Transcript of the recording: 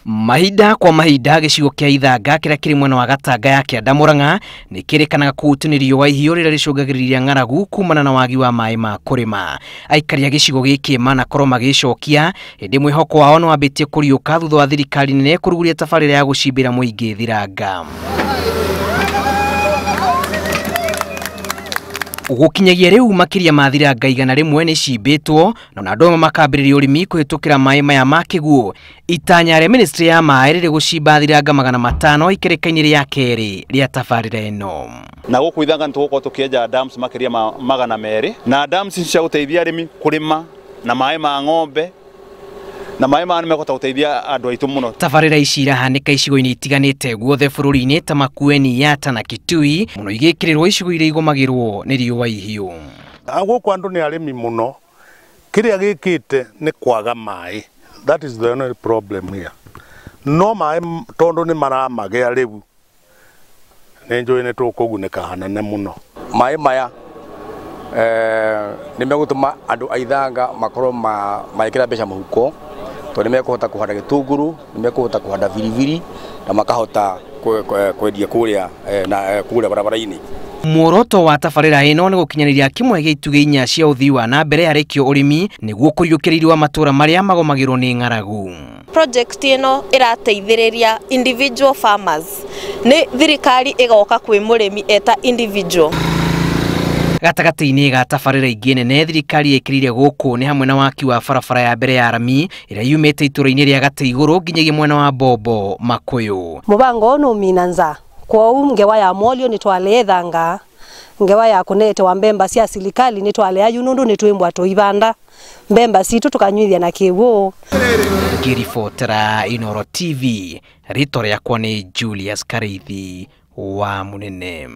Mahinda kwa mahinda gicigo kia Ithanga kiria kiri mwena wa gatanga ya kianda Murang'a ni kirikanaga kuutunirio wa ihiu riria ricungagiriria ng'aragu kumana na wagi wa maai ma kurima. Aikari a gicigo giki manakorwo magicokia indi mwihoko wao no wambitie kuriuka thutha wa thirikari nene kuruguria tabaariira ya gucimbira muingi thiranga. Gukinyagia riu Makiria ma thiranga igana rimwe ni cimbitwo na andũ makambĩrĩria urimi kuhitukira maai maya ma kiguuo. Itanya rĩa ministry ya maai rĩrĩ gucimba thiranga 500 ikĩrĩka-inĩ rĩa kerĩ rĩa tabaariira ĩno. Na gũkũ Ithanga nĩtũgũkorwo tũkĩenja dams Makiria ma 200 na dams cia gũteithia arĩmi kurima na maai ma ng'ombe na maai ma nimekota guteithia andu aitu muno. Tabaariira ici irahanĩka icigo-inĩ itiganĩte guothe bũrũri-inĩ ta Makueni, Yata na Kitui, muno igĩkĩrĩrwo icigo iria igomagirwo nĩ riua ihiu. Gũkũ andũ nĩ arĩmi muno, kĩrĩa gĩkĩte nĩ kwaga maai. That is the only problem here. No maai tondũ nĩ maramagĩa rĩu nĩ njũĩ nĩ tũkũgunĩka hanene muno. Maai maya nĩ megũtũma andũ a Ithanga makorwo magĩkĩra mbeca mũhuko, tondũ nĩmekũhota kũhanda gĩtũngũrũ, nĩmekũhota kũhanda biribiri na makahota kwendia kũrĩa barabara-inĩ. Muoroto wa tabaariira ĩno nĩ gũkinyanĩria kimwe gĩa itugĩ 4 cia ũthii wa na mbere harĩkio ũrĩmi nĩguo kũriũkĩrĩria matuura marĩa magomagirwo nĩ ng'aragu. Project ĩno ĩrateithĩrĩria individual farmers. Nĩ thirikari ĩgoka kwĩ mũrĩmi eta individual. Gatagati-inĩ ga tabaariira ingĩ nene thirikari ĩkĩrĩire gũkũ nĩ hamwe na waki wa barabara ya mbere ya rami ĩrĩa yumĩte itũũra-inĩ rĩa Gatĩigũrũ nginyagia mwena wa Bombo Makuyu. Mubango no minanza kwa ngewa ya molio ni twale Ithanga, ngewa ya kunete wa mbemba cia serikali ni twale ayunundu ni twembwa toibanda mbemba situ tukanyuithia na kiguuo. Ngiribotera Inooro TV, rĩtwa rĩakwa nĩ Julius Kareithi wa Munene.